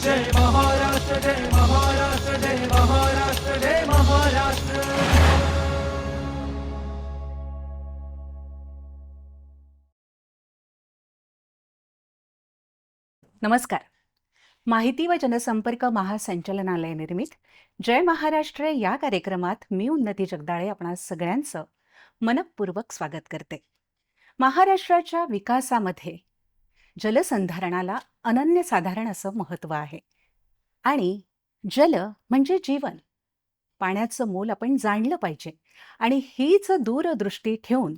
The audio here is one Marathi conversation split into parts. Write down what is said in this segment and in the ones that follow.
जय महाराष्ट्र, जय महाराष्ट्र, जय महाराष्ट्र, जय महाराष्ट्र. नमस्कार. माहिती व जनसंपर्क महासंचालनालय निर्मित जय महाराष्ट्र या कार्यक्रमात मी उन्नती जगदाळे आपणा सगळ्यांचं मनपूर्वक स्वागत करते. महाराष्ट्राच्या विकासामध्ये जलसंधारणाला अनन्यसाधारण असं महत्त्व आहे आणि जल म्हणजे जीवन. पाण्याचं मोल आपण जाणलं पाहिजे आणि हीच दूरदृष्टी ठेवून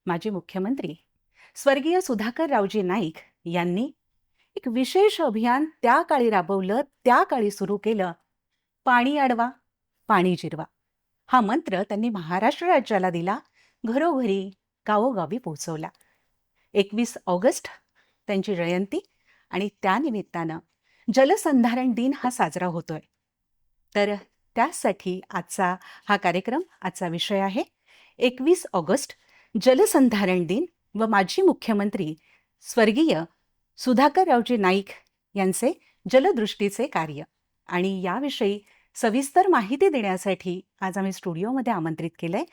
माजी मुख्यमंत्री स्वर्गीय सुधाकररावजी नाईक यांनी एक विशेष अभियान त्या काळी राबवलं, त्या काळी सुरू केलं. पाणी अडवा, पाणी जिरवा हा मंत्र त्यांनी महाराष्ट्र राज्याला दिला, घरोघरी गावोगावी पोहोचवला. 21 ऑगस्ट त्यांची जयंती आणि त्यानिमित्तानं जलसंधारण दिन हा साजरा होतोय. तर त्यासाठी आजचा हा कार्यक्रम, आजचा विषय आहे 21 ऑगस्ट जलसंधारण दिन व माजी मुख्यमंत्री स्वर्गीय सुधाकररावजी नाईक यांचे जलदृष्टीचे कार्य. आणि याविषयी सविस्तर माहिती देण्यासाठी आज आम्ही स्टुडिओमध्ये आमंत्रित केलंय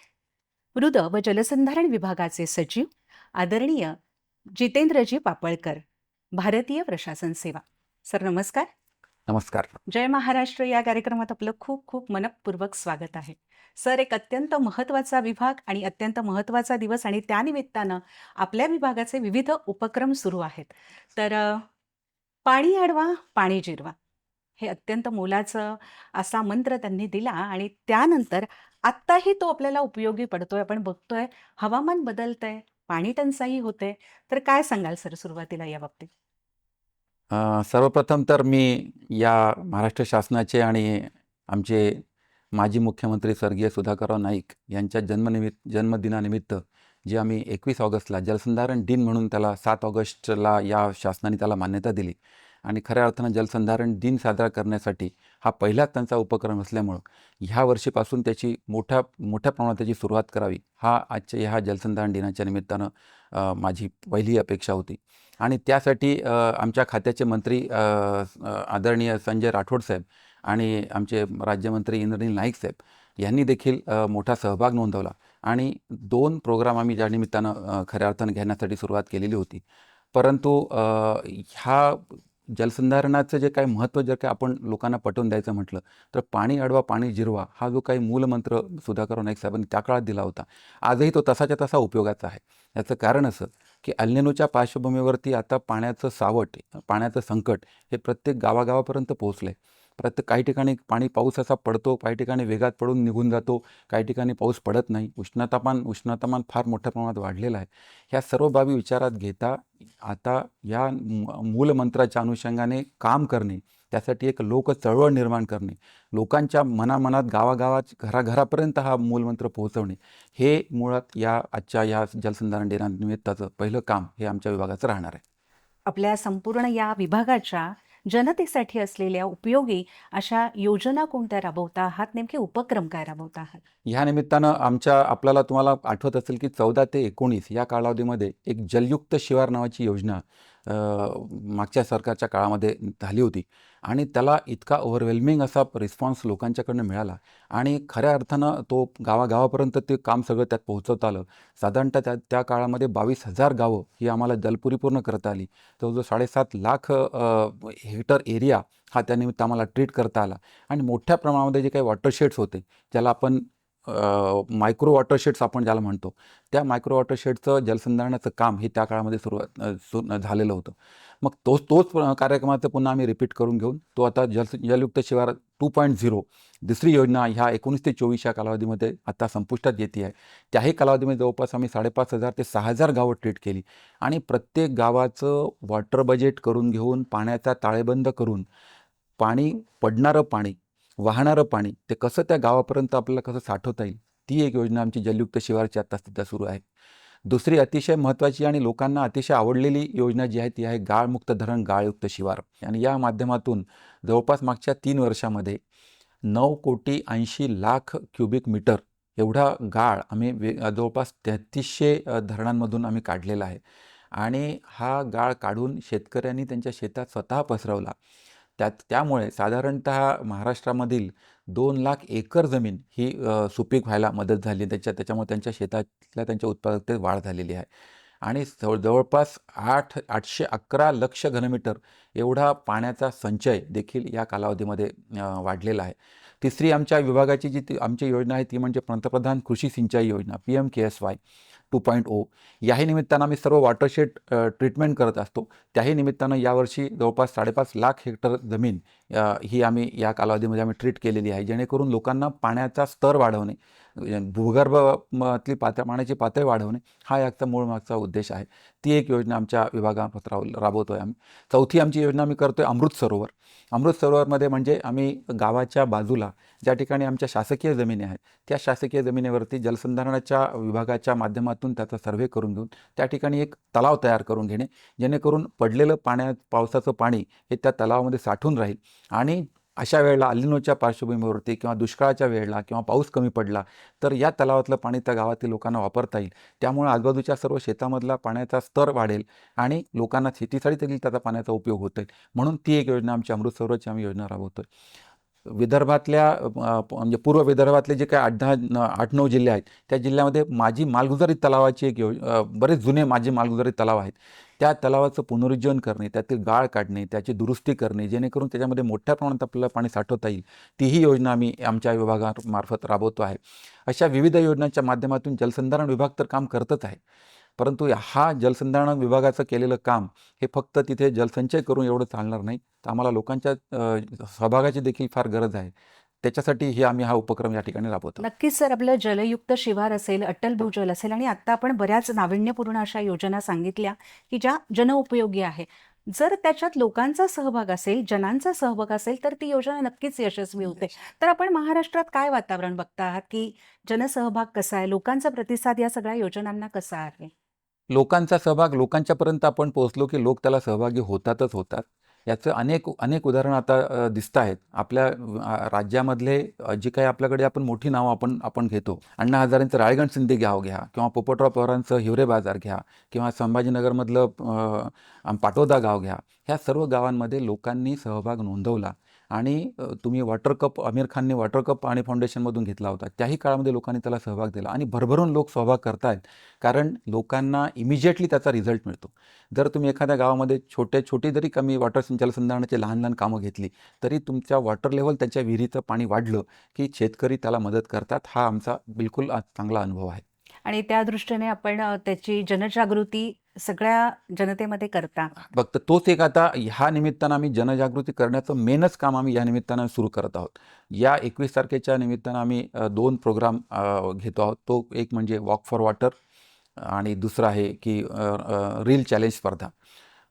मृद व जलसंधारण विभागाचे सचिव आदरणीय जितेंद्रजी पापळकर, भारतीय प्रशासन सेवा. सर नमस्कार. नमस्कार. जय महाराष्ट्र या कार्यक्रमात आपलं खूप खूप मनपूर्वक स्वागत आहे. सर, एक अत्यंत महत्त्वाचा विभाग आणि अत्यंत महत्त्वाचा दिवस आणि त्यानिमित्तानं आपल्या विभागाचे विविध उपक्रम सुरू आहेत. तर पाणी अडवा, पाणी जिरवा हे अत्यंत मोलाचं असा मंत्र त्यांनी दिला आणि त्यानंतर आत्ताही तो आपल्याला उपयोगी पडतोय. आपण बघतोय हवामान बदलतंय, पाणी टंचाई होते. तर काय सांगाल सर सुरुवातीला या बाबतीत? सर्वप्रथम तर मी या महाराष्ट्र शासनाचे आणि आमचे माजी मुख्यमंत्री स्वर्गीय सुधाकरराव नाईक यांच्या जन्मदिनानिमित्त जे आम्ही 21 ऑगस्टला जलसंधारण दिन म्हणून त्याला 7 ऑगस्टला या शासनाने त्याला मान्यता दिली आणि खऱ्या अर्थानं जलसंधारण दिन साजरा करण्यासाठी हा पहिलाच त्यांचा उपक्रम असल्यामुळं ह्या वर्षीपासून त्याची मोठ्या प्रमाणात त्याची सुरुवात करावी हा आजच्या ह्या जलसंधारण दिनाच्या निमित्तानं माझी पहिली अपेक्षा होती. आणि त्यासाठी आमच्या खात्याचे मंत्री आदरणीय संजय राठोड साहेब आणि आमचे राज्यमंत्री इंद्रनील नाईक साहेब यांनी देखील मोठा सहभाग नोंदवला आणि 2 प्रोग्राम आम्ही ज्या निमित्तानं खऱ्या अर्थानं घेण्यासाठी सुरुवात केलेली होती. परंतु ह्या जलसंधारणाचं जे काही महत्त्व जर काही आपण लोकांना पटवून द्यायचं म्हटलं तर पाणी अडवा, पाणी जिरवा हा जो काही मूलमंत्र सुधाकरराव नाईक साहेबांनी त्या काळात दिला होता, आजही तो तसाच्या तसा उपयोगाचा आहे. याचं कारण असं की एल-निनोच्या पार्श्वभूमीवरती आता पाण्याचं सावट, पाण्याचं संकट हे प्रत्येक गावागावापर्यंत पोहोचलं आहे. काही ठिकाणी पाऊस असा पडतो, काही ठिकाणी वेगात पडून निघून जातो, काही ठिकाणी पाऊस पडत नाही, उष्णतामान फार मोठ्या प्रमाणात वाढलेलं आहे. ह्या सर्व बाबी विचारात घेता आता या मूलमंत्राच्या अनुषंगाने काम करणे, त्यासाठी एक लोक चळवळ निर्माण करणे, लोकांच्या मनामनात गावागावात घराघरापर्यंत हा मूलमंत्र पोहोचवणे हे मुळात या आजच्या या जलसंधारण दिनानिमित्ताचं पहिलं काम हे आमच्या विभागाचं राहणार आहे. आपल्या संपूर्ण या विभागाच्या जनतेसाठी असलेल्या उपयोगी अशा योजना कोणत्या राबवता आहात? नेमके उपक्रम काय राबवता आहात? ह्या निमित्तानं तुम्हाला आठवत असेल की 14 ते 19 या कालावधीमध्ये एक जलयुक्त शिवार नावाची योजना मागच्या सरकारच्या काळामध्ये झाली होती आणि त्याला इतका ओव्हरवेल्मिंग असा रिस्पॉन्स लोकांच्याकडनं मिळाला आणि खऱ्या अर्थानं तो गावागावापर्यंत ते काम सगळं त्यात पोहोचवता आलं. साधारणतः त्या काळामध्ये 22,000 गावं ही आम्हाला जलपुरीपूर्ण करता आली. जवळजवळ 7.5 लाख हेक्टर एरिया हा त्यानिमित्त आम्हाला ट्रीट करता आला आणि मोठ्या प्रमाणामध्ये जे काही वॉटरशेड्स होते ज्याला आपण मायक्रो वॉटरशेड्स आपण ज्याला म्हणतो, त्या मायक्रो वॉटरशेडचं जलसंधारणाचं काम हे त्या काळामध्ये झालेलं होतं. मग तोच कार्यक्रमाचं पुन्हा आम्ही रिपीट करून घेऊन तो आता जलयुक्त शिवार 2.0 दुसरी योजना ह्या 19 ते 24 या कालावधीमध्ये आता संपुष्टात येते आहे. त्याही कालावधीमध्ये जवळपास आम्ही 5,500 ते 6,000 गावं ट्रीट केली आणि प्रत्येक गावाचं वॉटर बजेट करून घेऊन पाण्याचा ताळेबंद करून पडणारं पाणी, वाहणारं पाणी ते कसं त्या गावापर्यंत आपल्याला कसं साठवता येईल ती एक योजना आमची जलयुक्त शिवारची आता सध्या सुरू आहे. दुसरी अतिशय महत्त्वाची आणि लोकांना अतिशय आवडलेली योजना जी आहे ती आहे गाळमुक्त धरण, गाळयुक्त शिवार. आणि या माध्यमातून जवळपास मागच्या 3 वर्षामध्ये 9,80,00,000 क्युबिक मीटर एवढा गाळ आम्ही जवळपास 3300 धरणांमधून आम्ही काढलेला आहे आणि हा गाळ काढून शेतकऱ्यांनी त्यांच्या शेतात स्वतः पसरवला. त्यामुळे साधारणतः महाराष्ट्रामधील 2 लाख एकर जमीन ही सुपीक व्हायला मदत झाली. त्याच्यामुळे त्यांच्या शेतातल्या त्यांच्या उत्पादकतेत वाढ झालेली आहे. आणि जवळपास 811 लक्ष घनमीटर एवढा पाण्याचा संचय देखील या कालावधीमध्ये वाढलेला आहे. तिसरी आमच्या विभागाची आमची योजना आहे ती म्हणजे पंतप्रधान कृषी सिंचाई योजना PMKSY 2.0. याही निमित्तानं आम्ही सर्व वॉटरशेड ट्रीटमेंट करत असतो. त्याही निमित्तानं यावर्षी जवळपास 5.5 लाख हेक्टर जमीन ही आम्ही या कालावधीमध्ये आम्ही ट्रीट केलेली आहे, जेणेकरून लोकांना पाण्याचा स्तर वाढवणे, भूगर्भातली पाण्याची पातळी वाढवणे हा याचा मूळ मागचा उद्देश आहे. ती एक योजना आमच्या विभागात राबवतो आहे आम्ही. चौथी आमची योजना आम्ही करतो आहे अमृत सरोवर. अमृत सरोवरमध्ये म्हणजे आम्ही गावाच्या बाजूला ज्या ठिकाणी आमच्या शासकीय जमिनी आहेत त्या शासकीय जमिनीवरती जलसंधारणाच्या विभागाच्या माध्यमातून त्याचा सर्व्हे करून घेऊन त्या ठिकाणी एक तलाव तयार करून घेणे, जेणेकरून पडलेलं पावसाचं पाणी हे त्या तलावामध्ये साठून राहील आणि अशा वेळेला अल्निनोच्या पार्श्वभूमीवरती किंवा दुष्काळाच्या वेळेला किंवा पाऊस कमी पडला तर या तलावातलं पाणी त्या गावातील लोकांना वापरता येईल. त्यामुळे आजूबाजूच्या सर्व शेतामधला पाण्याचा स्तर वाढेल आणि लोकांना शेतीसाठी देखील त्याचा पाण्याचा उपयोग होतो. म्हणून ती एक योजना आमची अमृत सरोवरची आम्ही योजना राबवतो. विदर्भातल्या म्हणजे पूर्व विदर्भातले जे काही 8-9 जिल्हे आहेत त्या जिल्ह्यामध्ये माझी मालगुजारी तलावाची एक बरेच जुने माझी मालगुजारी तलाव आहेत. त्या तलावाचं पुनरुज्जीवन करणे, त्यातील गाळ काढणे, त्याची दुरुस्ती करणे, जेणेकरून त्याच्यामध्ये मोठ्या प्रमाणात आपल्याला पाणी साठवता येईल, तीही योजना आम्ही आमच्या विभागामार्फत राबवतो आहे. अशा विविध योजनांच्या माध्यमातून जलसंधारण विभाग तर काम करतच आहे, परंतु हा जलसंधारण विभागाचं केलेलं काम हे फक्त तिथे जलसंचय करून एवढं चालणार नाही, तर आम्हाला लोकांच्या सहभागाची देखील फार गरज आहे. त्याच्यासाठी हा उपक्रम या ठिकाणी राबवतो. नक्कीच सर, आपलं जलयुक्त शिवार असेल, अटल भूजल असेल आणि आता आपण बऱ्याच नाविन्यपूर्ण अशा योजना सांगितल्या की ज्या जनउपयोगी आहे. जर त्याच्यात लोकांचा सहभाग असेल, जनांचा सहभाग असेल तर ती योजना नक्कीच यशस्वी होते. तर आपण महाराष्ट्रात काय वातावरण बघता आहात की जनसहभाग कसा आहे, लोकांचा प्रतिसाद या सगळ्या योजनांना कसा आहे? लोकांचा सहभाग, लोकांच्यापर्यंत आपण पोहोचलो की लोक त्याला सहभागी होतातच होतात. याचं अनेक उदाहरणं आता दिसत आहेत. आपल्या राज्यामधले जी काही आपल्याकडे आपण मोठी नावं आपण घेतो. अण्णा हजारेंचं राळेगण सिंधी गाव घ्या किंवा पोपटराव पवारांचं हिवरे बाजार घ्या किंवा संभाजीनगरमधलं पाटोदा गाव घ्या. ह्या सर्व गावांमध्ये लोकांनी सहभाग नोंदवला आणि तुम्ही वॉटर कप आमिर खानने वॉटर कप पाणी फाउंडेशनमधून घेतला होता. त्याही काळामध्ये लोकांनी त्याला सहभाग दिला आणि भरभरून लोक सहभाग करतायत, कारण लोकांना इमिजिएटली त्याचा रिझल्ट मिळतो. जर तुम्ही एखाद्या गावामध्ये छोटी जरी कमी जलसंधारणाची लहान कामं घेतली तरी तुमच्या वॉटर लेव्हल त्याच्या विहिरीचं पाणी वाढलं की शेतकरी त्याला मदत करतात. हा आमचा बिलकुल चांगला अनुभव आहे. आणि त्या दृष्टीने आपण त्याची जनजागृती सगळ्या जनतेमध्ये करता. फक्त तोच एक आता ह्या निमित्तानं आम्ही जनजागृती करण्याचं मेनच काम आम्ही या निमित्तानं सुरू करत आहोत. या 21 तारखेच्या निमित्तानं आम्ही 2 प्रोग्राम घेतो आहोत. तो एक म्हणजे वॉक फॉर वॉटर आणि दुसरा आहे की रील चॅलेंज स्पर्धा.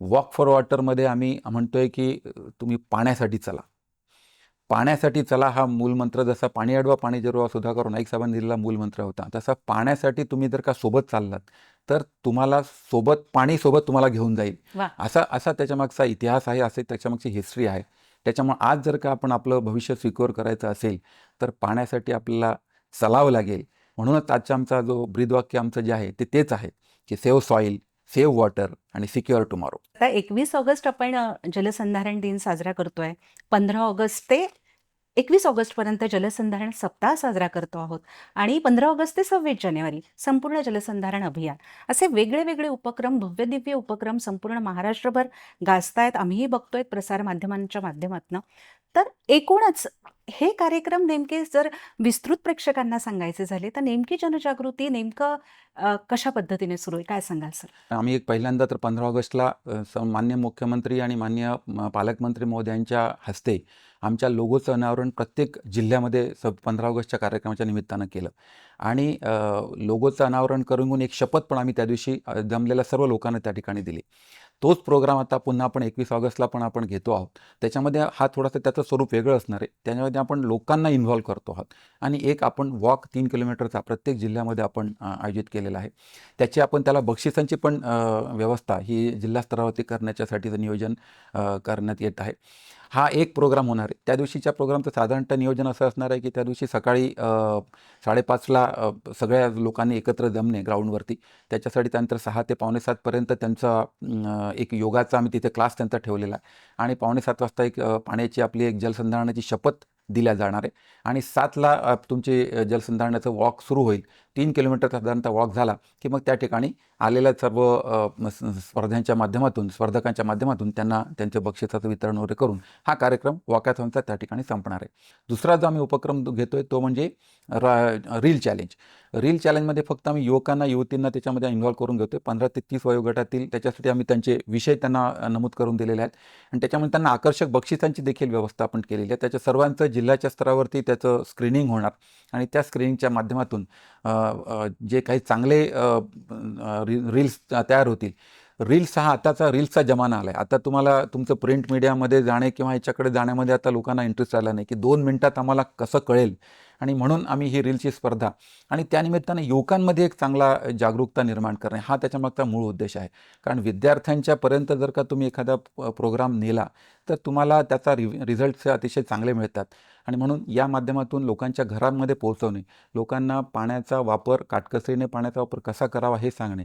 वॉक फॉर वॉटरमध्ये आम्ही म्हणतोय की तुम्ही पाण्यासाठी चला. पाण्यासाठी चला हा मूलमंत्र, जसा पाणी अडवा पाणी जिरवा सुधाकर नाईक साहेबांनी दिलेला मूलमंत्र होता, तसा पाण्यासाठी तुम्ही जर का सोबत चाललात तर तुम्हाला पाणी सोबत तुम्हाला घेऊन जाईल. वा. असा त्याच्यामागचा इतिहास आहे, असे त्याच्यामागची हिस्ट्री आहे. त्याच्यामुळे आज जर का आपण आपलं भविष्य सिक्युअर करायचं असेल तर पाण्यासाठी आपल्याला चलावं लागेल. म्हणूनच आजचा आमचा जो ब्रीदवाक्य आमचं जे आहे तेच आहे की सेव्ह सॉईल, सेव्ह वॉटर आणि सिक्युअर टुमॉरो. आता 21 ऑगस्ट आपण जलसंधारण दिन साजरा करतोय. 15 ऑगस्ट ते 21 ऑगस्टपर्यंत जलसंधारण सप्ताह साजरा करतो आहोत आणि 15 ऑगस्ट ते 26 जानेवारी संपूर्ण जलसंधारण अभियान, असे वेगळे उपक्रम, भव्यदिव्य उपक्रम संपूर्ण महाराष्ट्रभर गाजतायत. आम्हीही बघतोय प्रसार माध्यमांच्या माध्यमातून. तर एकूणच हे कार्यक्रम नेमके जर विस्तृत प्रेक्षकांना सांगायचे झाले तर नेमकी जनजागृती नेमकं कशा पद्धतीने सुरू आहे, काय सांगाल सर? आम्ही पहिल्यांदा तर 15 ऑगस्टला माननीय मुख्यमंत्री आणि माननीय पालकमंत्री महोदयांच्या हस्ते आमच्या लोगोचं अनावरण प्रत्येक जिल्ह्यामध्ये 15 ऑगस्टच्या कार्यक्रमाच्या निमित्तानं केलं आणि लोगोचं अनावरण करून एक शपथ पण आम्ही त्या दिवशी जमलेल्या सर्व लोकांना त्या ठिकाणी दिली. तोच प्रोग्राम आता पुन्हा आपण 21 ऑगस्टला पण आपण घेतो आहोत. त्याच्यामध्ये हा थोडासा त्याचं स्वरूप वेगळं असणार आहे. त्याच्यामध्ये आपण लोकांना इन्व्हॉल्व करतो आहोत आणि एक आपण वॉक 3 किलोमीटरचा प्रत्येक जिल्ह्यामध्ये आपण आयोजित केलेला आहे. त्याला बक्षिसांची पण व्यवस्था ही जिल्हा स्तरावरती करण्याच्यासाठीचं नियोजन करण्यात येत आहे. हा एक प्रोग्राम होणार आहे. त्या दिवशीच्या प्रोग्रामचं साधारणतः नियोजन असं असणार आहे की त्या दिवशी सकाळी 5:30ला सगळ्या लोकांनी एकत्र जमणे ग्राउंडवरती. त्याच्यासाठी त्यानंतर 6 ते पावणे 7 पर्यंत त्यांचा एक योगाचा आम्ही तिथे क्लास त्यांचा ठेवलेला आहे आणि पावणे 7 वाजता एक पाण्याची आपली एक जलसंधारणाची शपथ दिल्या जाणार आहे आणि 7ला तुमचे जलसंधारणाचं वॉक सुरू होईल. 3 किलोमीटर साधारणतः वॉक झाला की मग त्या ठिकाणी आलेल्या सर्व स्पर्धांच्या माध्यमातून स्पर्धकांच्या माध्यमातून त्यांना त्यांच्या बक्षिसाचं वितरण वगैरे करून हा कार्यक्रम वॉकॅथॉनचा त्या ठिकाणी संपणार आहे. दुसरा जो आम्ही उपक्रम घेतोय तो म्हणजे रील चॅलेंज. रील चॅलेंजमध्ये फक्त आम्ही युवकांना युवतींना त्याच्यामध्ये इन्व्हॉल्व करून घेतोय. 15 ते 30 वयोगटातील त्याच्यासाठी आम्ही त्यांचे विषय त्यांना नमूद करून दिलेले आहेत आणि त्याच्यामध्ये त्यांना आकर्षक बक्षिसांची देखील व्यवस्था आपण केलेली आहे. त्याच्या सर्वांचं जिल्ह्याच्या स्तरावरती त्याचं स्क्रीनिंग होणार आणि त्या स्क्रीनिंगच्या माध्यमातून जे काही चांगले रील्स तयार होतील. रील्स हा आताचा रील्सचा जमाना आला आहे. आता तुम्हाला तुमचं प्रिंट मीडियामध्ये जाणे किंवा ह्याच्याकडे जाण्यामध्ये आता लोकांना इंटरेस्ट आला नाही की 2 मिनिटात आम्हाला कसं कळेल आणि म्हणून आम्ही ही रीलची स्पर्धा आणि त्यानिमित्ताने युवकांमध्ये एक चांगला जागरूकता निर्माण करणे हा त्याच्यामागचा मूळ उद्देश आहे. कारण विद्यार्थ्यांच्यापर्यंत जर का तुम्ही एखादा प्रोग्राम नेला तर तुम्हाला त्याचा रिझल्ट्स अतिशय चांगले मिळतात आणि म्हणून या माध्यमातून लोकांच्या घरांमध्ये पोहोचवणे, लोकांना पाण्याचा वापर काटकसरीने पाण्याचा वापर कसा करावा हे सांगणे,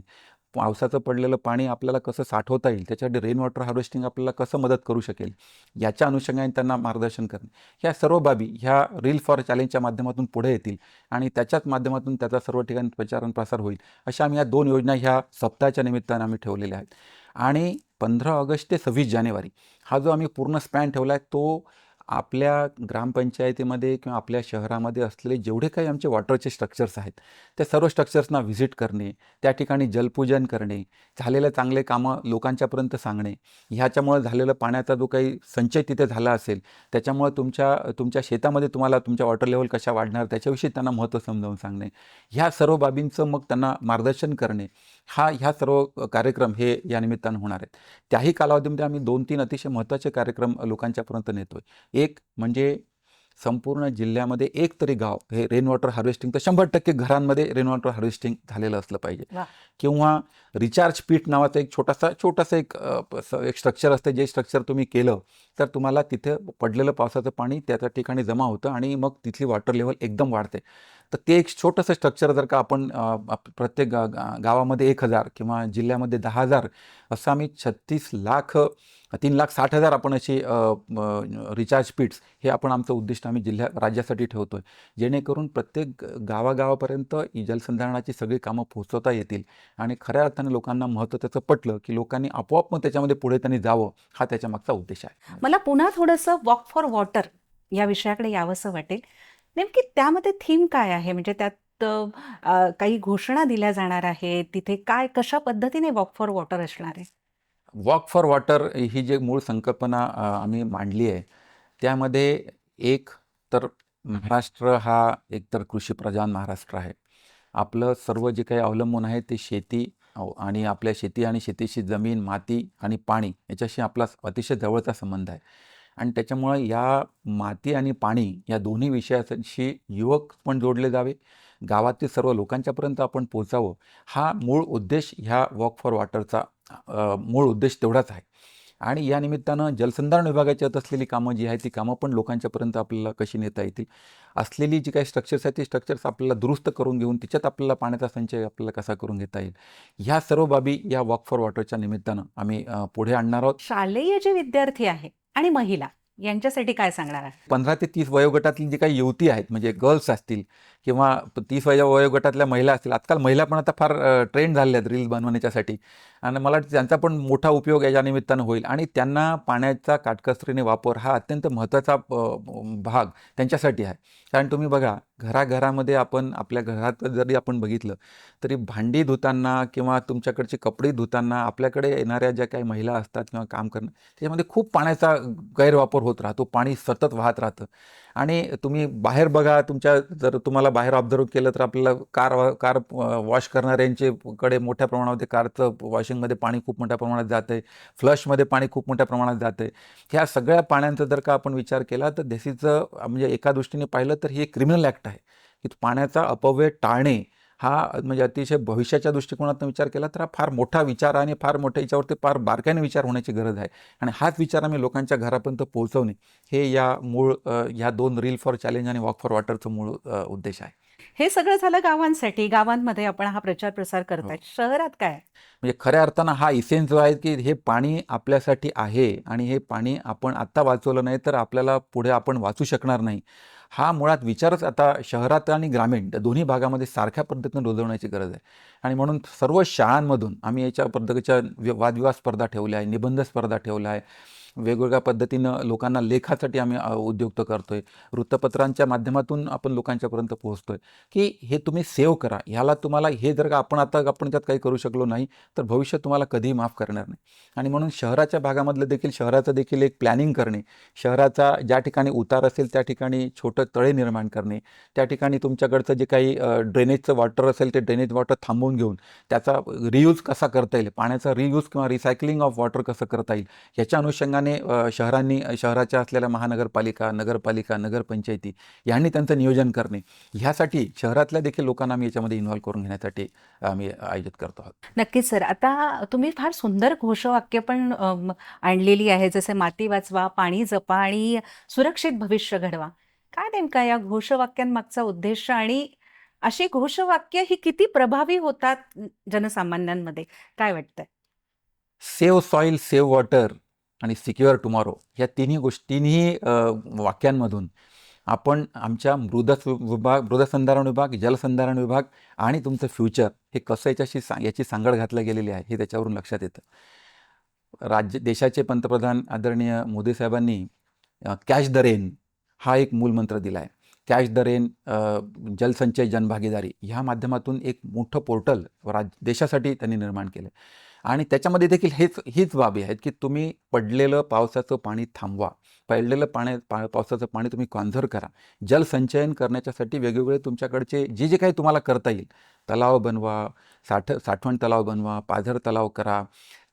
पावसाचं पडलेलं पाणी आपल्याला कसं साठवता येईल, त्याच्यासाठी रेन वॉटर हार्वेस्टिंग आपल्याला कसं मदत करू शकेल याच्या अनुषंगाने त्यांना मार्गदर्शन करणे, ह्या सर्व बाबी ह्या रील फॉर चॅलेंजच्या माध्यमातून पुढे येतील आणि त्याच्याच माध्यमातून त्याचा सर्व ठिकाणी प्रचार आणि प्रसार होईल. अशा आम्ही या 2 योजना ह्या सप्ताहाच्या निमित्तानं आम्ही ठेवलेल्या आहेत. आणि 15 ऑगस्ट ते 26 जानेवारी हा जो आम्ही पूर्ण स्पॅन ठेवला आहे तो आपल्या ग्रामपंचायतीमध्ये किंवा आपल्या शहरामध्ये असलेले जेवढे काही आमचे वॉटरचे स्ट्रक्चर्स आहेत त्या सर्व स्ट्रक्चर्सना व्हिजिट करणे, त्या ठिकाणी जलपूजन करणे, झालेलं चांगले कामं लोकांच्यापर्यंत सांगणे, ह्याच्यामुळे झालेलं पाण्याचा जो काही संचय तिथे झाला असेल त्याच्यामुळे तुमच्या शेतामध्ये तुम्हाला तुमच्या वॉटर लेवल कशा वाढणार त्याच्याविषयी त्यांना महत्त्व समजावून सांगणे, ह्या सर्व बाबींचं मग त्यांना मार्गदर्शन करणे, ह्या सर्व कार्यक्रम हे या निमित्तानं होणार आहेत. त्याही कालावधीमध्ये आम्ही 2-3 अतिशय महत्त्वाचे कार्यक्रम लोकांच्यापर्यंत नेतोय. एक म्हणजे संपूर्ण जिल्ह्यामध्ये एक तरी गाव हे रेन वॉटर हार्वेस्टिंग तर 100% घरांमध्ये रेन वॉटर हार्वेस्टिंग झालेलं असलं पाहिजे. किंवा रिचार्ज पीट नावाचं एक छोटासा एक स्ट्रक्चर असतं, जे स्ट्रक्चर तुम्ही केलं तर तुम्हाला तिथे पडलेलं पावसाचं पाणी त्या ठिकाणी जमा होतं आणि मग तिथली वॉटर लेवल एकदम वाढते. तर ते एक छोटंसं स्ट्रक्चर जर का आपण प्रत्येक गावामध्ये 1,000 किंवा जिल्ह्यामध्ये 10,000 असं आम्ही 3,60,000 आपण अशी रिचार्ज पीट्स हे आपण आमचं उद्दिष्ट आम्ही राज्यासाठी ठेवतोय, जेणेकरून प्रत्येक गावागावापर्यंत जलसंधारणाची सगळी कामं पोहोचवता येतील आणि खऱ्या अर्थाने लोकांना महत्त्व त्याचं पटलं की लोकांनी आपोआप मग त्याच्यामध्ये पुढे त्यांनी जावं हा त्याच्या मागचा उद्देश आहे. मला पुन्हा थोडंसं वॉक फॉर वॉटर या विषयाकडे यावंसं वाटेल. नेमकी त्यामध्ये थीम काय आहे? म्हणजे त्यात काही घोषणा दिल्या जाणार आहेत, तिथे कशा पद्धतीने वॉक फॉर वॉटर असणार आहे? वॉक फॉर वॉटर ही जी मूळ संकल्पना आम्ही मांडली आहे त्यामध्ये एक तर महाराष्ट्र हा एकतर कृषीप्रधान महाराष्ट्र आहे. आपलं सर्व जे काही अवलंबून आहे ते शेती आणि आपल्या शेती आणि शेतीशी जमीन, माती आणि पाणी याच्याशी आपला अतिशय जवळचा संबंध आहे आणि त्याच्यामुळे या माती आणि पाणी या दोन्ही विषयाशी युवक पण जोडले जावे, गावातील सर्व लोकांच्यापर्यंत आपण पोचावं, हा मूळ उद्देश ह्या वॉक फॉर वॉटरचा मूळ उद्देश तेवढाच आहे. आणि या निमित्तानं जलसंधारण विभागाच्यात असलेली कामं जी आहेत ती कामं पण लोकांच्यापर्यंत आपल्याला कशी नेता येतील, असलेली जी काही स्ट्रक्चर्स आहेत ती स्ट्रक्चर्स आपल्याला दुरुस्त करून घेऊन तिच्यात आपल्याला पाण्याचा संचय आपल्याला कसा करून घेता येईल, ह्या सर्व बाबी या वॉक फॉर वॉटरच्या निमित्तानं आम्ही पुढे आणणार आहोत. शालेय जे विद्यार्थी आहे आणि महिला यांच्यासाठी काय सांगणार आहे? 15 ते 30 वयोगटातली जी काही युवती आहेत म्हणजे गर्ल्स असतील किंवा 30 वयोगटातल्या महिला असतील, आजकाल महिला पण आता फार ट्रेंड झालेल्या आहेत रील्स बनवण्याच्यासाठी आणि मला वाटतं त्यांचा पण मोठा उपयोग या निमित्तानं होईल आणि त्यांना पाण्याचा काटकसरीने वापर हा अत्यंत महत्त्वाचा भाग त्यांच्यासाठी आहे. कारण तुम्ही बघा घराघरामध्ये आपण आपल्या घरात जरी आपण बघितलं तरी भांडी धुताना किंवा तुमच्याकडचे कपडे धुताना आपल्याकडे येणाऱ्या ज्या काही महिला असतात किंवा काम करणं त्याच्यामध्ये खूप पाण्याचा गैरवापर होत राहतो, पाणी सतत वाहत राहतं. आणि तुम्ही बाहेर बघा, जर तुम्हाला बाहेर ऑब्झर्व केलं तर आपल्याला कार वॉश करणाऱ्यांच्याकडे मोठ्या प्रमाणामध्ये कारचं वॉशिंगमध्ये पाणी खूप मोठ्या प्रमाणात जातं आहे, फ्लशमध्ये पाणी खूप मोठ्या प्रमाणात जातं आहे. ह्या सगळ्या पाण्यांचा जर का आपण विचार केला तर म्हणजे एका दृष्टीने पाहिलं तर ही एक क्रिमिनल ॲक्ट आहे की पाण्याचा अपव्यय टाळणे हा म्हणजे अतिशय भविष्याच्या दृष्टिकोनातून विचार केला तर हा फार मोठा विचार आहे आणि फार मोठ्या याच्यावरती फार बारकाईने विचार होण्याची गरज आहे. आणि हाच विचार आम्ही लोकांच्या घरापर्यंत पोहोचवणे हे या मूळ ह्या 2 रील फॉर चॅलेंज आणि वॉक फॉर वॉटरचं मूळ उद्देश आहे. हे सगळं झालं गावांसाठी. गावांमध्ये आपण हा प्रचार प्रसार हो. करताय. शहरात काय? म्हणजे खऱ्या अर्थानं हा इसेन्स जो आहे की हे पाणी आपल्यासाठी आहे आणि हे पाणी आपण आत्ता वाचवलं नाही तर आपल्याला पुढे आपण वाचू शकणार नाही. हा मुळात विचारच आता शहरात आणि ग्रामीण दोन्ही भागामध्ये सारख्या पद्धतीनं रुजवण्याची गरज आहे. आणि म्हणून सर्व शाळांमधून आम्ही याच्या पद्धतीच्या वादविवाद स्पर्धा ठेवल्या आहे, निबंध स्पर्धा ठेवल्या आहे. वेगवेगळ्या पद्धतीनं लोकांना लेखासाठी आम्ही उद्युक्त करतोय. वृत्तपत्रांच्या माध्यमातून आपण लोकांच्यापर्यंत पोहोचतोय, की हे तुम्ही सेव्ह करा. ह्याला तुम्हाला हे जर का आपण त्यात काही करू शकलो नाही, तर भविष्य तुम्हाला कधीही माफ करणार नाही. आणि म्हणून शहराच्या भागामधलं देखील शहराचं देखील एक प्लॅनिंग करणे, शहराचा ज्या ठिकाणी उतार असेल त्या ठिकाणी छोटं तळे निर्माण करणे, त्या ठिकाणी तुमच्याकडचं जे काही ड्रेनेजचं वॉटर असेल ते ड्रेनेज वॉटर थांबवून घेऊन त्याचा रियूज कसा करता येईल, पाण्याचा रियूज किंवा रिसायकलिंग ऑफ वॉटर कसं करता येईल, ह्याच्या अनुषंगाने शहरांनी शहराच्या असलेल्या महानगरपालिका, नगरपालिका, नगरपंचायती यांनी त्यांचं नियोजन करणे, ह्यासाठी शहरातल्या देखील लोकांना आम्ही याच्यामध्ये इन्व्हॉल्व करून घेण्यासाठी आम्ही आयोजित करतो आहोत. नक्कीच सर. आता तुम्ही फार सुंदर घोषवाक्य पण आणलेली आहे, जसे माती वाचवा, पाणी जपा आणि सुरक्षित भविष्य घडवा. काय नेमका या घोषवाक्यांमागचा उद्देश आणि अशी घोषवाक्य ही किती प्रभावी होतात जनसामान्यांमध्ये? काय वाटतंय? सेव्ह सॉईल, सेव्ह वॉटर आणि सिक्युअर टुमॉरो ह्या तिन्ही वाक्यांमधून आपण आमच्या मृदसंधारण विभाग, जलसंधारण विभाग आणि तुमचं फ्युचर हे कसं याची सांगड घातली गेलेली आहे हे त्याच्यावरून लक्षात येतं. देशाचे पंतप्रधान आदरणीय मोदी साहेबांनी कॅच द रेन हा एक मूलमंत्र दिला आहे. कॅच द रेन, जलसंचय जनभागीदारी ह्या माध्यमातून एक मोठं पोर्टल देशासाठी त्यांनी निर्माण केलं. आणि त्याच्यामध्ये देखील हीच बाबी आहेत की तुम्ही पडलेलं पावसाचं पाणी थांबवा, पडलेलं पावसाचं पाणी तुम्ही कॉन्झर्व्ह करा. जलसंचयन करण्याच्यासाठी वेगवेगळे तुमच्याकडचे जे काही तुम्हाला करता येईल, तलाव बनवा, साठवण तलाव बनवा, पाझर तलाव करा.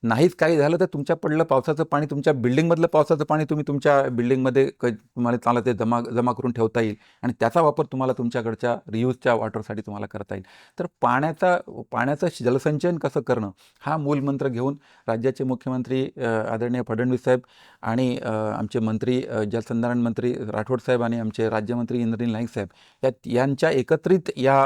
नाहीच काही झालं तर तुमच्या पडलं पावसाचं पाणी, तुमच्या बिल्डिंगमधलं पावसाचं पाणी तुम्ही तुमच्या बिल्डिंगमध्ये तुम्हाला चांगलं ते जमा करून ठेवता येईल आणि त्याचा वापर तुम्हाला तुमच्याकडच्या रियूजच्या वॉटरसाठी तुम्हाला करता येईल. तर पाण्याचं जलसंचयन कसं करणं हा मूलमंत्र घेऊन राज्याचे मुख्यमंत्री आदरणीय फडणवीस साहेब आणि आमचे मंत्री जलसंधारण मंत्री राठोड साहेब आणि आमचे राज्यमंत्री इंद्रनील नाईक साहेब यांच्या एकत्रित या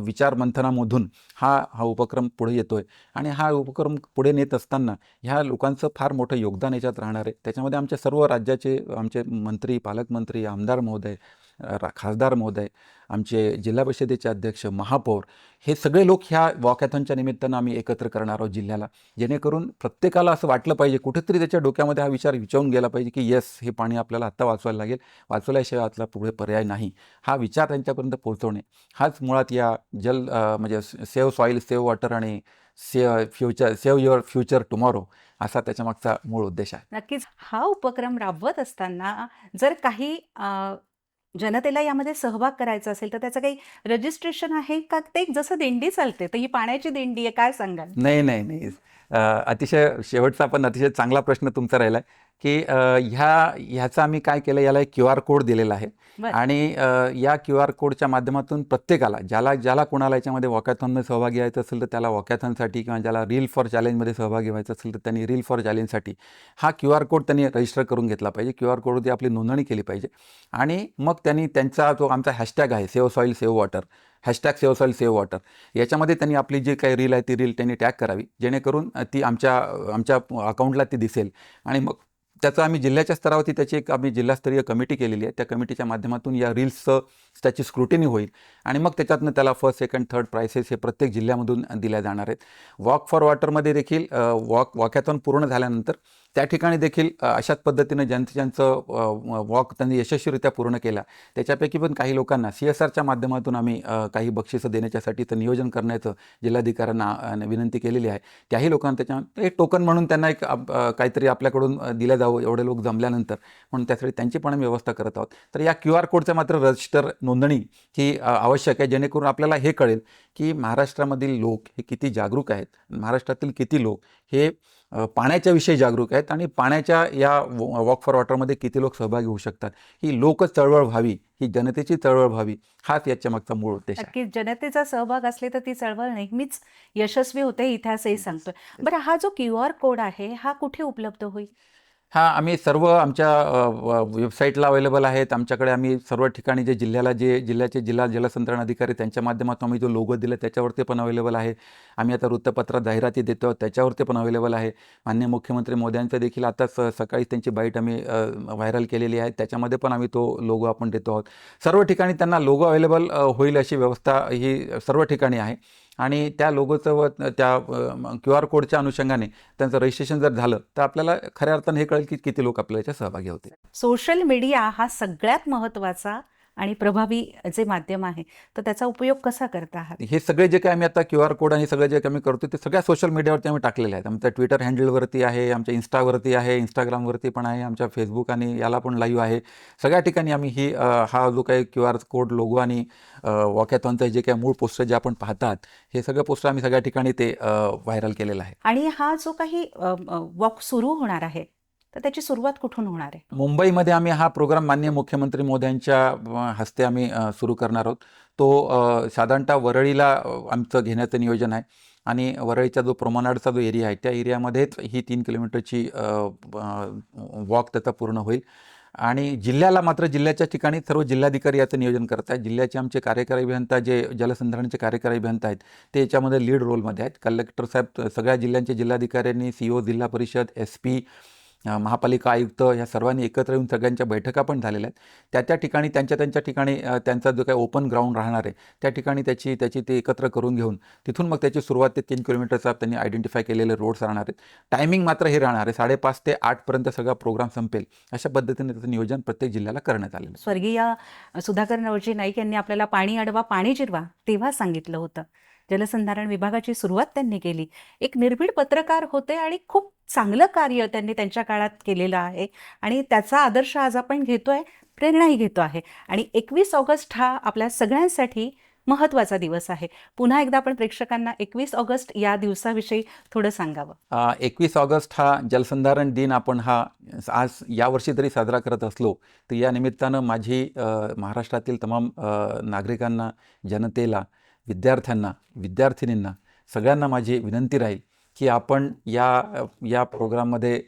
विचार मंथनामधून हा उपक्रम पुढे येतोय. आणि हा उपक्रम पुढे नेत असताना ह्या लोकांचं फार मोठं योगदान याच्यात राहणार आहे. त्याच्यामध्ये आमच्या सर्व राज्याचे आमचे मंत्री, पालकमंत्री, आमदार महोदय, खासदार महोदय, आमचे जिल्हा परिषदेचे अध्यक्ष, महापौर हे सगळे लोक ह्या वॉकॅथॉनच्या निमित्तानं आम्ही एकत्र करणार आहोत जिल्ह्याला, जेणेकरून प्रत्येकाला असं वाटलं पाहिजे, कुठेतरी त्याच्या डोक्यामध्ये हा विचार विचारून गेला पाहिजे की येस, हे पाणी आपल्याला आत्ता वाचवायला लागेल, वाचवल्याशिवाय आपला पुढे पर्याय नाही. हा विचार त्यांच्यापर्यंत पोहोचवणे हाच मुळात या म्हणजे सेव्ह सॉईल, सेव्ह वॉटर आणि सेव्ह युअर फ्युचर टुमॉरो असा त्याच्यामागचा मूळ उद्देश आहे. नक्कीच. हा उपक्रम राबवत असताना जर काही जनतेला यामध्ये सहभाग करायचा असेल तर त्याचं काही रजिस्ट्रेशन आहे का? ते जसं दिंडी चालते तर ही पाण्याची दिंडी आहे, काय सांगाल? नाही. अतिशय शेवटचा पण अतिशय चांगला प्रश्न तुमचा राहिला आहे की ह्याचं आम्ही काय केलं, याला एक QR कोड दिलेला आहे. बरं. आणि या QR कोडच्या माध्यमातून प्रत्येकाला ज्याला कोणाला याच्यामध्ये वॉकॅथॉनमध्ये सहभागी व्हायचं असेल तर त्याला वॉकॅथॉनसाठी, किंवा ज्याला रील फॉर चॅलेंजमध्ये सहभागी व्हायचं असेल तर त्यांनी रील फॉर चॅलेंजसाठी हा QR कोड त्यांनी रजिस्टर करून घेतला पाहिजे. QR कोडवरती आपली नोंदणी केली पाहिजे. आणि मग त्यांनी त्यांचा जो आमचा हॅशटॅग आहे save soil save water, hashtag save soil save water, याच्यामध्ये त्यांनी आपली जी काही रील आहे ती रील त्यांनी टॅग करावी, जेणेकरून ती आमच्या अकाउंटला ती दिसेल. आणि मग त्याचं आम्ही जिल्ह्याच्या स्तरावरती त्याची एक आम्ही जिल्हास्तरीय कमिटी केलेली आहे. त्या कमिटीच्या माध्यमातून या रील्सचं त्याची स्क्रुटिनी होईल आणि मग त्याच्यातनं त्याला फर्स्ट, सेकंड, थर्ड प्राइसेस हे प्रत्येक जिल्ह्यामधून दिल्या जाणार आहेत. वॉक फॉर वॉटरमध्ये देखील वॉकॅथॉन पूर्ण झाल्यानंतर त्या ठिकाणी देखील अशाच पद्धतीनं ज्यांचं वॉक त्यांनी यशस्वीरित्या पूर्ण केला त्याच्यापैकी पण काही लोकांना CSRच्या माध्यमातून आम्ही काही बक्षिसं देण्याच्यासाठीचं नियोजन करण्याचं जिल्हाधिकाऱ्यांना विनंती केलेली आहे. त्याही लोकांना त्याच्या एक टोकन म्हणून त्यांना एक काहीतरी आपल्याकडून दिलं जावं एवढे लोक जमल्यानंतर, म्हणून त्यासाठी त्यांची पण आम्ही व्यवस्था करत आहोत. तर या QR कोडचं मात्र रजिस्टर नोंदणी ही आवश्यक आहे, जेणेकरून आपल्याला हे कळेल की महाराष्ट्रामधील लोक हे किती जागरूक आहेत, महाराष्ट्रातील किती लोक हे पाण्याच्या विषयी जागरूक आहेत आणि पाण्याच्या या वॉक फॉर वॉटरमध्ये किती लोक सहभागी होऊ शकतात, ही लोक चळवळ व्हावी, ही जनतेची चळवळ व्हावी, हाच याच्या मागचा मूळ उद्देश आहे. नक्कीच जनतेचा सहभाग असले तर ती चळवळ नेहमीच यशस्वी होते, इतिहासही सांगतोय. बरं, हा जो QR कोड आहे हा कुठे उपलब्ध होईल? हां, आम्ही सर्व आमच्या वेबसाईटला अवेलेबल आहेत. आमच्याकडे आम्ही सर्व ठिकाणी जे जिल्ह्याचे जिल्हा जलसंधारण अधिकारी त्यांच्या माध्यमातून आम्ही जो लोगो दिला त्याच्यावरती पण अवेलेबल आहे. आम्ही आता वृत्तपत्रात जाहिराती देतो त्याच्यावरती पण अवेलेबल आहे. माननीय मुख्यमंत्री मोदयांचं देखील आता सकाळी त्यांची बाईट आम्ही व्हायरल केलेली आहे. त्याच्यामध्ये पण आम्ही तो लोगो आपण देतो आहोत. सर्व ठिकाणी त्यांना लोगो अवेलेबल होईल अशी व्यवस्था ही सर्व ठिकाणी आहे आणि त्या लोगोचं व त्या QR कोडच्या अनुषंगाने त्यांचं रजिस्ट्रेशन जर झालं तर आपल्याला खऱ्या अर्थाने हे कळेल की किती लोक आपल्या याच्यात सहभागी होते. सोशल मीडिया हा सगळ्यात महत्त्वाचा आणि प्रभावी जे माध्यम आहे, तर त्याचा उपयोग कसा करता आहात? हे सगळे जे काही आम्ही आता QR कोड आणि सगळे जे काही आम्ही करतो ते सगळ्या सोशल मीडियावरती आम्ही टाकलेले आहेत. आमच्या ट्विटर हँडलवरती आहे, आमच्या इन्स्टावरती आहे, इंस्टाग्रामवरती पण आहे, आमच्या फेसबुक आणि याला पण लाईव्ह आहे. सगळ्या ठिकाणी आम्ही हा जो काही QR कोड लोगो आणि वॉकॅथॉनचं जे काही मूळ पोस्टर जे आपण पाहतात हे सगळं पोस्टर आम्ही सगळ्या ठिकाणी ते व्हायरल केलेलं आहे. आणि हा जो काही वॉक सुरू होणार आहे, तर त्याची सुरुवात कुठून होणार आहे? मुंबईमध्ये आम्ही हा प्रोग्राम माननीय मुख्यमंत्री मोदयांच्या हस्ते आम्ही सुरू करणार आहोत. तो साधारणतः वरळीला आमचं घेण्याचं नियोजन आहे आणि वरळीचा जो प्रमाणाचा जो एरिया आहे त्या एरियामध्येच ही 3 किलोमीटरची वॉक त्याचा पूर्ण होईल आणि जिल्ह्याच्या ठिकाणी सर्व जिल्हाधिकारी याचं नियोजन करत आहेत. जिल्ह्याचे आमचे कार्यकारी अभियंता जे जलसंधारणचे कार्यकारी अभियंता आहेत ते याच्यामध्ये लीड रोलमध्ये आहेत. कलेक्टर साहेब सगळ्या जिल्ह्यांचे जिल्हाधिकाऱ्यांनी, CO, जिल्हा परिषद, SP, महापालिका आयुक्त या सर्वांनी एकत्र येऊन सगळ्यांच्या बैठका पण झालेल्या आहेत. त्या ठिकाणी त्यांच्या ठिकाणी त्यांचा जो काही ओपन ग्राउंड राहणार आहे त्या ठिकाणी त्याची ते एकत्र करून घेऊन तिथून मग त्याची सुरुवात ते 3 किलोमीटरचा त्यांनी आयडेंटिफाय केलेले रोड्स राहणार आहेत. टायमिंग मात्र हे राहणार आहे 5:30 ते 8पर्यंत सगळा प्रोग्राम संपेल अशा पद्धतीने त्याचं नियोजन प्रत्येक जिल्ह्याला करण्यात आलेलं आहे. स्वर्गीय सुधाकर नवजी नाईक यांनी आपल्याला पाणी अडवा पाणी जिरवा तेव्हा सांगितलं होतं. जलसंधारण विभागाची सुरुवात त्यांनी केली. एक निर्भीड पत्रकार होते आणि खूप चांगलं कार्य त्यांनी त्यांच्या काळात केलेलं आहे आणि त्याचा आदर्श आज आपण घेतोय, प्रेरणाही घेतो आहे. आणि 21 ऑगस्ट हा आपल्या सगळ्यांसाठी महत्त्वाचा दिवस आहे. पुन्हा एकदा आपण प्रेक्षकांना 21 ऑगस्ट या दिवसाविषयी थोडं सांगावं. 21 ऑगस्ट हा जलसंधारण दिन आपण हा आज यावर्षी तरी साजरा करत असलो तर या निमित्तानं माझी महाराष्ट्रातील तमाम नागरिकांना, जनतेला, विद्यार्थ्यांना, विद्यार्थिनींना सगळ्यांना माझी विनंती राहील की आपण या प्रोग्राममध्ये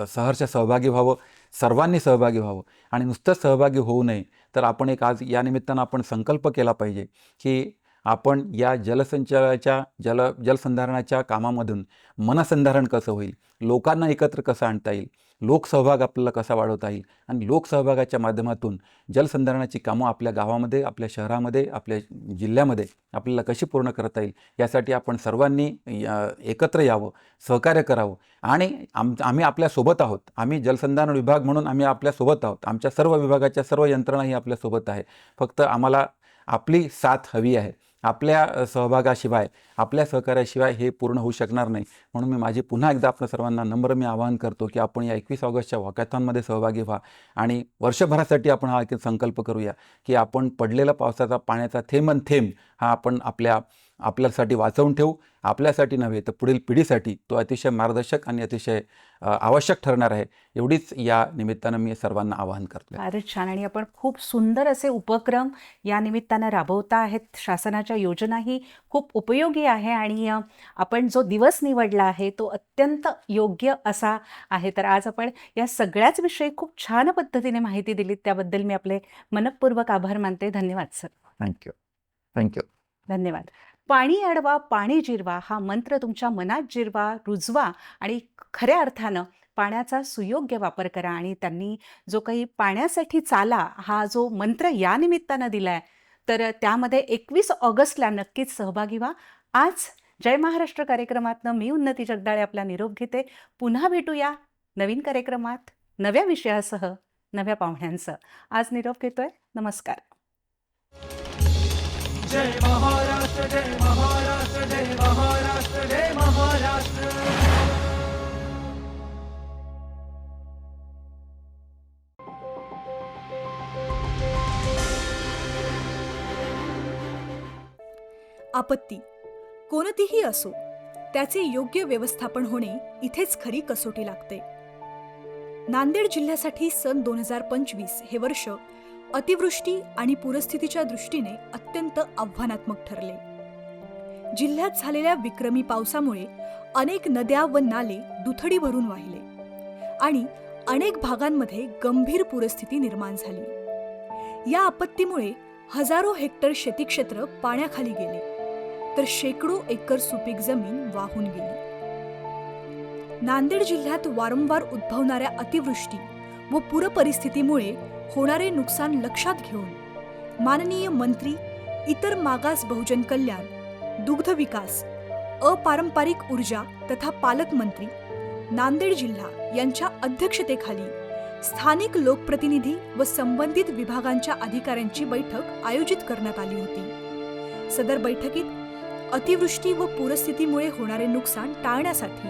सहर्ष सहभागी व्हावं, सर्वांनी सहभागी व्हावं आणि नुसतं सहभागी होऊ नये तर आपण एक आज या निमित्तानं आपण संकल्प केला पाहिजे की आपण या जलसंधारणाच्या कामामधून मनसंधारण कसं होईल, लोकांना एकत्र कसं आणता येईल, लोकसहभाग आपल्याला कसा वाढवता येईल आणि लोकसहभागाच्या माध्यमातून जलसंधारणाची कामं आपल्या गावामध्ये, आपल्या शहरामध्ये, आपल्या जिल्ह्यामध्ये आपल्याला कशी पूर्ण करता येईल यासाठी आपण सर्वांनी एकत्र यावं, सहकार्य करावं आणि आम्ही आपल्यासोबत आहोत. आम्ही जलसंधारण विभाग म्हणून आम्ही आपल्यासोबत आहोत. आमच्या सर्व विभागाच्या सर्व यंत्रणाही आपल्यासोबत आहे. फक्त आम्हाला आपली साथ हवी आहे. आपल्या सहभागाशिवाय, आपल्या सहकार्याशिवाय हे पूर्ण होऊ शकणार नाही. म्हणून मी माझी पुन्हा एकदा आपल्या सर्वांना नम्र आवाहन करतो की आपण या 21 ऑगस्टच्या वॉकॅथॉनमध्ये सहभागी व्हा आणि वर्षभरासाठी आपण हा एक संकल्प करूया की आपण पडलेला पावसाचा पाण्याचा थेंब हा आपण आपल्यासाठी वाचवून ठेवू. आपल्यासाठी नव्हे तर पुढील पिढीसाठी तो अतिशय मार्गदर्शक आणि अतिशय आवश्यक ठरणार आहे. एवढीच या निमित्तानं मी सर्वांना आवाहन करतो. फारच छान. आणि आपण खूप सुंदर असे उपक्रम या निमित्तानं राबवता आहेत. शासनाच्या योजनाही खूप उपयोगी आहे आणि आपण जो दिवस निवडला आहे तो अत्यंत योग्य असा आहे. तर आज आपण या सगळ्याच विषयी खूप छान पद्धतीने माहिती दिलीत, त्याबद्दल मी आपले मनःपूर्वक आभार मानते. धन्यवाद सर. थँक्यू. धन्यवाद. पाणी अडवा पाणी जिरवा हा मंत्र तुमच्या मनात जिरवा, रुजवा आणि खऱ्या अर्थानं पाण्याचा सुयोग्य वापर करा. आणि त्यांनी जो काही पाण्यासाठी चाला हा जो मंत्र या निमित्तानं दिलाय तर त्यामध्ये 21 ऑगस्टला नक्कीच सहभागी व्हा. आज जय महाराष्ट्र कार्यक्रमातनं मी उन्नती जगदाळे आपला निरोप घेते. पुन्हा भेटूया नवीन कार्यक्रमात, नव्या विषयासह, नव्या पाहुण्यांसह. आज निरोप घेतोय. नमस्कार. जय महाराष्ट्र जय महाराष्ट्र जय महाराष्ट्र जय महाराष्ट्र. आपत्ती कोणतीही असो, त्याचे योग्य व्यवस्थापन होणे इथेच खरी कसोटी लागते. नांदेड जिल्ह्यासाठी सन 2025 हे वर्ष अतिवृष्टी आणि पूरस्थितीच्या दृष्टीने अत्यंत आव्हानात्मक ठरले. जिल्ह्यात झालेल्या विक्रमी पावसामुळे अनेक नद्या व नाले दुथडी भरून वाहिले आणि अनेक भागांमध्ये गंभीर पूरस्थिती निर्माण झाली. या आपत्तीमुळे हजारो हेक्टर शेतीक्षेत्र पाण्याखाली गेले, तर शेकडो एकर सुपीक जमीन वाहून गेली. नांदेड जिल्ह्यात वारंवार उद्भवणाऱ्या अतिवृष्टी व पूरपरिस्थितीमुळे होणारे नुकसान लक्षात घेऊन माननीय मंत्री, इतर मागास बहुजन कल्याण, दुग्ध विकास, अपारंपरिक ऊर्जा तथा पालकमंत्री, नांदेड जिल्हा यांच्या अध्यक्षतेखाली स्थानिक लोकप्रतिनिधी व संबंधित विभागांच्या अधिकाऱ्यांची बैठक आयोजित करण्यात आली होती. सदर बैठकीत अतिवृष्टी व पूरस्थितीमुळे होणारे नुकसान टाळण्यासाठी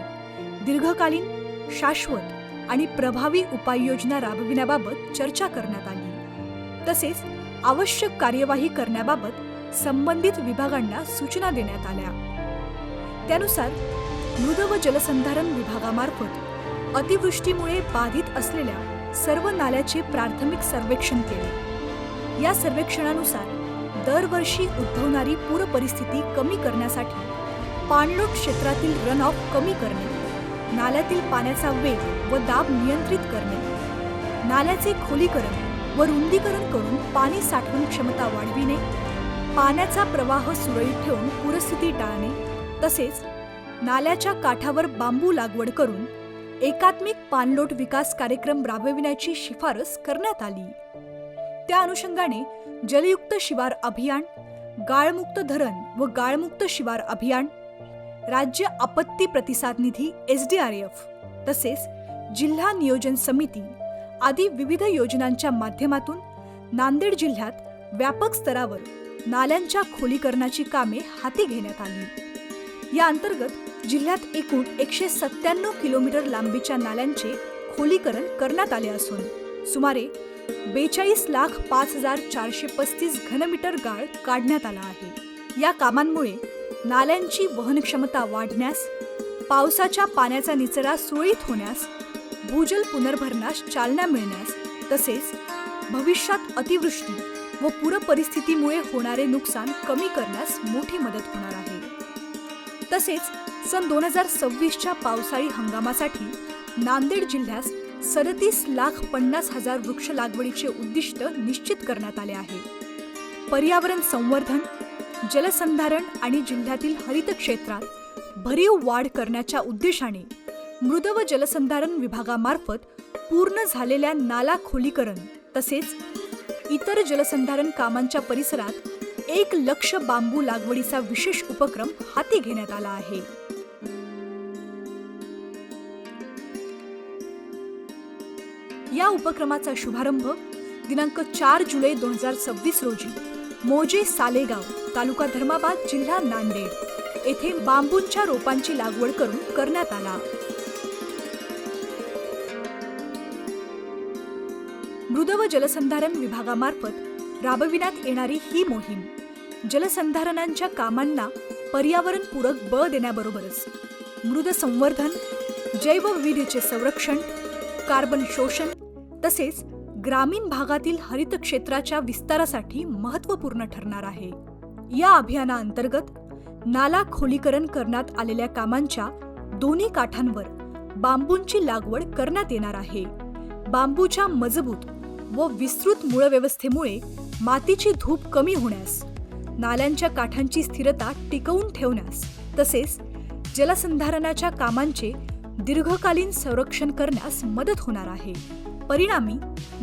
दीर्घकालीन, शाश्वत आणि प्रभावी उपाययोजना राबविण्याबाबत चर्चा करण्यात आली. तसेच आवश्यक कार्यवाही करण्याबाबत संबंधित विभागांना सूचना देण्यात आल्या. त्यानुसार मृद व जलसंधारण विभागामार्फत अतिवृष्टीमुळे बाधित असलेल्या सर्व नाल्याचे प्राथमिक सर्वेक्षण केले. या सर्वेक्षणानुसार दरवर्षी उद्भवणारी पूरपरिस्थिती कमी करण्यासाठी पाणलोट क्षेत्रातील रन ऑफ कमी करणे, नाल्यातील पाण्याचा वेग व दाब नियंत्रित करणे, नाल्याचे खोलीकरण व रुंदीकरण करून पाणी साठवण क्षमता वाढविणे, पाण्याचा प्रवाह सुरळीत ठेवून पूरस्थिती टाळणे, तसेच नाल्याच्या काठावर बांबू लागवड करून एकात्मिक पाणलोट विकास कार्यक्रम राबविण्याची शिफारस करण्यात आली. त्या अनुषंगाने जलयुक्त शिवार अभियान, गाळमुक्त धरण व गाळमुक्त शिवार अभियान, राज्य आपत्ती प्रतिसाद निधी SDRF, तसेच जिल्हा नियोजन समिती आदी विविध योजनांच्या माध्यमातून नांदेड जिल्ह्यात व्यापक स्तरावर नाल्यांच्या खोलीकरणाची कामे हाती घेण्यात आली. या अंतर्गत जिल्ह्यात एकूण 197 किलोमीटर लांबीच्या नाल्यांचे खोलीकरण करण्यात आले असून सुमारे 42,05,435 घनमीटर गाळ काढण्यात आला आहे. या कामांमुळे नाल्यांची वहन क्षमता वाढण्यास, पावसाच्या पाण्याचा निचरा सुरळीत होण्यास, भूजल पुनर्भरणास चालना मिळण्यास, तसेच भविष्यात अतिवृष्टी व पूरपरिस्थितीमुळे होणारे नुकसान कमी करण्यास मोठी मदत होणार आहे. तसेच सन 2026च्या पावसाळी हंगामासाठी नांदेड जिल्ह्यास 37,50,000 वृक्ष लागवडीचे उद्दिष्ट निश्चित करण्यात आले आहे. पर्यावरण संवर्धन, जलसंधारण आणि जिल्ह्यातील हरित क्षेत्रात भरीव वाढ करण्याच्या उद्देशाने मृद व जलसंधारण विभागामार्फत पूर्ण झालेल्या नाला खोलीकरण तसेच इतर जलसंधारण कामांच्या परिसरात 1,00,000 बांबू लागवडीचा विशेष उपक्रम हाती घेण्यात आला आहे. या उपक्रमाचा शुभारंभ दिनांक 4 जुलै 2026 रोजी मोजे सालेगाव, तालुका धर्माबाद, जिल्हा नांदेड येथे बांबूंच्या रोपांची लागवड करून करण्यात आला. मृद व जलसंधारण विभागामार्फत राबविण्यात येणारी ही मोहीम जलसंधारणांच्या कामांना पर्यावरणपूरक बळ देण्याबरोबरच मृद संवर्धन, जैवविविधतेचे संरक्षण, कार्बन शोषण तसेच ग्रामीण भागातील हरित क्षेत्राच्या विस्तारासाठी महत्त्वपूर्ण ठरणार आहे. या अभियानाअंतर्गत नाला खोलीकरण करण्यात आलेल्या कामांच्या दोन्ही काठांवर बांबूंची लागवड करण्यात येणार आहे. बांबूच्या मजबूत व विस्तृत मूळव्यवस्थेमुळे मातीची धूप कमी होण्यास, नाल्यांच्या काठांची स्थिरता टिकवून ठेवण्यास तसेच जलसंधारणाच्या कामांचे दीर्घकालीन संरक्षण करण्यास मदत होणार आहे. परिणामी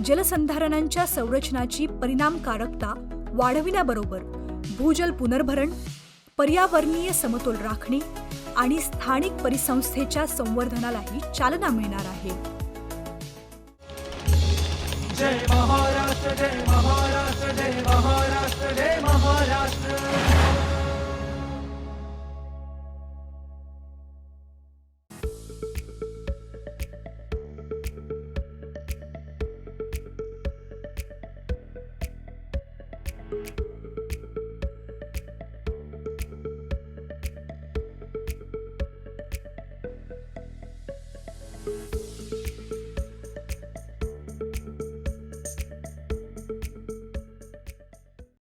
जलसंधारणांच्या संरचनाची परिणामकारकता वाढविण्याबरोबर भूजल पुनर्भरण, पर्यावरणीय समतोल राखणे आणि स्थानिक परिसंस्थेच्या संवर्धनालाही चालना मिळणार आहे. जय महाराष्ट्र, जय महाराष्ट्र, जय महाराष्ट्र, जय महाराष्ट्र.